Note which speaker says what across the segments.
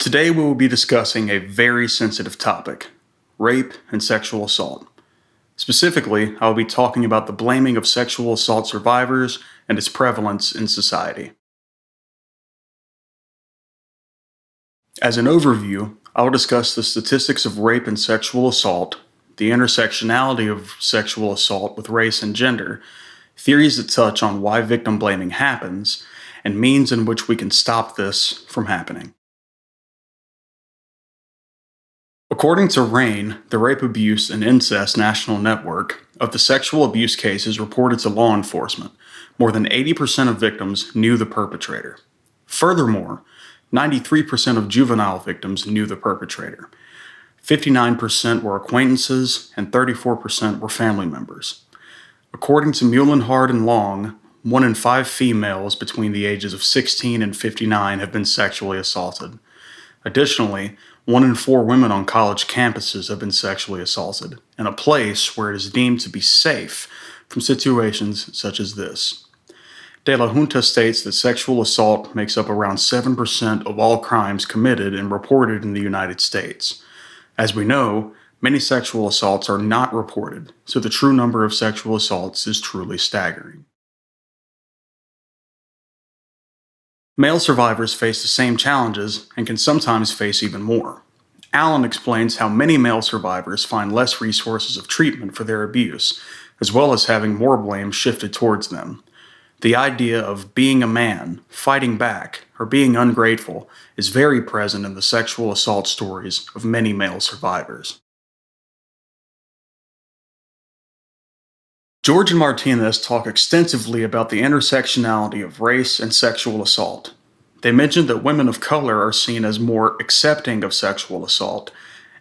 Speaker 1: Today we will be discussing a very sensitive topic, rape and sexual assault. Specifically, I will be talking about the blaming of sexual assault survivors and its prevalence in society. As an overview, I will discuss the statistics of rape and sexual assault, the intersectionality of sexual assault with race and gender, theories that touch on why victim blaming happens, and means in which we can stop this from happening. According to RAINN, the Rape, Abuse, and Incest National Network, of the sexual abuse cases reported to law enforcement, more than 80% of victims knew the perpetrator. Furthermore, 93% of juvenile victims knew the perpetrator. 59% were acquaintances, and 34% were family members. According to Muhlenhard and Long, 1 in 5 females between the ages of 16 and 59 have been sexually assaulted. Additionally, 1 in 4 women on college campuses have been sexually assaulted, in a place where it is deemed to be safe from situations such as this. De La Junta states that sexual assault makes up around 7% of all crimes committed and reported in the United States. As we know, many sexual assaults are not reported, so the true number of sexual assaults is truly staggering. Male survivors face the same challenges and can sometimes face even more. Allen explains how many male survivors find less resources of treatment for their abuse, as well as having more blame shifted towards them. The idea of being a man, fighting back, or being ungrateful is very present in the sexual assault stories of many male survivors. George and Martinez talk extensively about the intersectionality of race and sexual assault. They mention that women of color are seen as more accepting of sexual assault,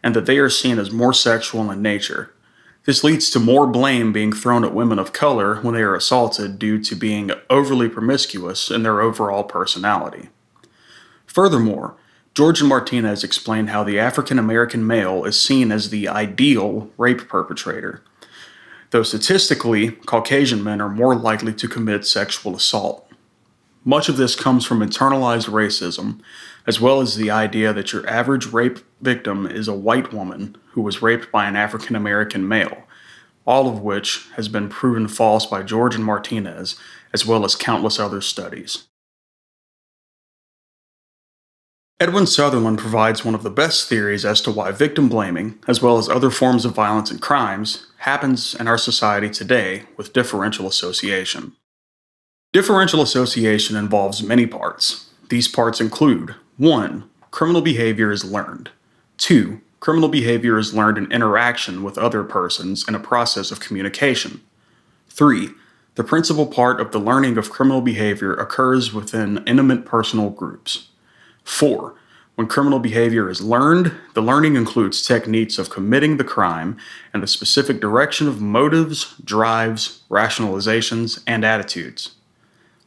Speaker 1: and that they are seen as more sexual in nature. This leads to more blame being thrown at women of color when they are assaulted due to being overly promiscuous in their overall personality. Furthermore, George and Martinez explain how the African American male is seen as the ideal rape perpetrator, though statistically, Caucasian men are more likely to commit sexual assault. Much of this comes from internalized racism, as well as the idea that your average rape victim is a white woman who was raped by an African American male, all of which has been proven false by George and Martinez, as well as countless other studies. Edwin Sutherland provides one of the best theories as to why victim blaming, as well as other forms of violence and crimes, happens in our society today with differential association. Differential association involves many parts. These parts include 1. Criminal behavior is learned. 2. Criminal behavior is learned in interaction with other persons in a process of communication. 3. The principal part of the learning of criminal behavior occurs within intimate personal groups. 4. When criminal behavior is learned, the learning includes techniques of committing the crime and the specific direction of motives, drives, rationalizations, and attitudes.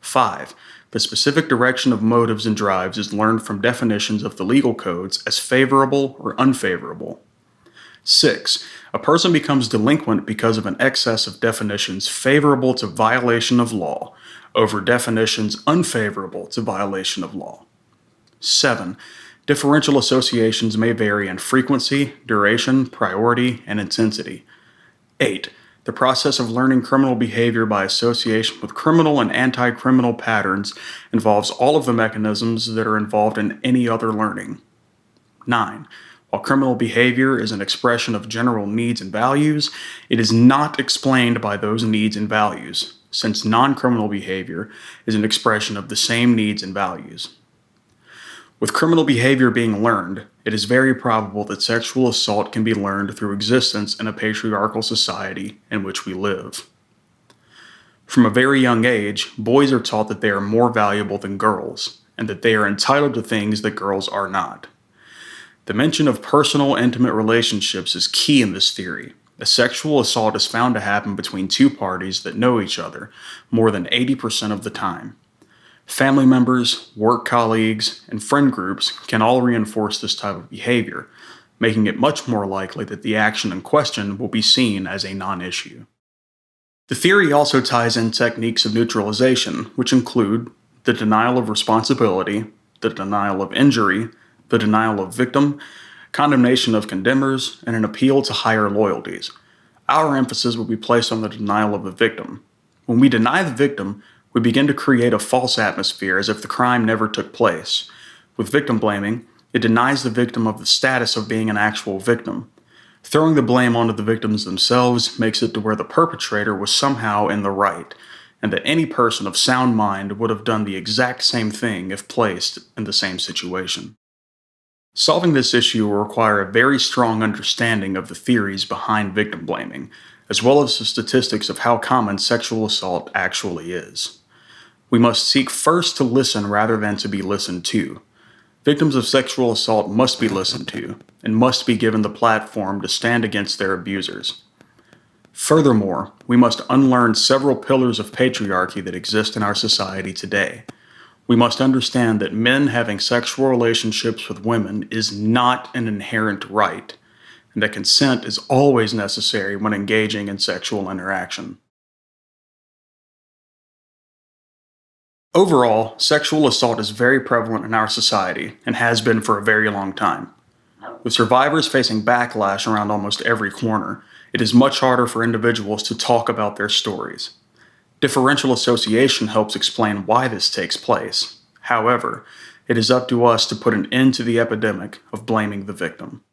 Speaker 1: 5. The specific direction of motives and drives is learned from definitions of the legal codes as favorable or unfavorable. 6. A person becomes delinquent because of an excess of definitions favorable to violation of law over definitions unfavorable to violation of law. 7. Differential associations may vary in frequency, duration, priority, and intensity. 8. The process of learning criminal behavior by association with criminal and anti-criminal patterns involves all of the mechanisms that are involved in any other learning. 9. While criminal behavior is an expression of general needs and values, it is not explained by those needs and values, since non-criminal behavior is an expression of the same needs and values. With criminal behavior being learned, it is very probable that sexual assault can be learned through existence in a patriarchal society in which we live. From a very young age, boys are taught that they are more valuable than girls, and that they are entitled to things that girls are not. The mention of personal, intimate relationships is key in this theory, as sexual assault is found to happen between two parties that know each other more than 80% of the time. Family members, work colleagues, and friend groups can all reinforce this type of behavior, making it much more likely that the action in question will be seen as a non-issue. The theory also ties in techniques of neutralization, which include the denial of responsibility, the denial of injury, the denial of victim, condemnation of condemners, and an appeal to higher loyalties. Our emphasis will be placed on the denial of the victim. When we deny the victim, we begin to create a false atmosphere as if the crime never took place. With victim blaming, it denies the victim of the status of being an actual victim. Throwing the blame onto the victims themselves makes it to where the perpetrator was somehow in the right, and that any person of sound mind would have done the exact same thing if placed in the same situation. Solving this issue will require a very strong understanding of the theories behind victim blaming, as well as the statistics of how common sexual assault actually is. We must seek first to listen rather than to be listened to. Victims of sexual assault must be listened to, and must be given the platform to stand against their abusers. Furthermore, we must unlearn several pillars of patriarchy that exist in our society today. We must understand that men having sexual relationships with women is not an inherent right, and that consent is always necessary when engaging in sexual interaction. Overall, sexual assault is very prevalent in our society and has been for a very long time. With survivors facing backlash around almost every corner, it is much harder for individuals to talk about their stories. Differential association helps explain why this takes place. However, it is up to us to put an end to the epidemic of blaming the victim.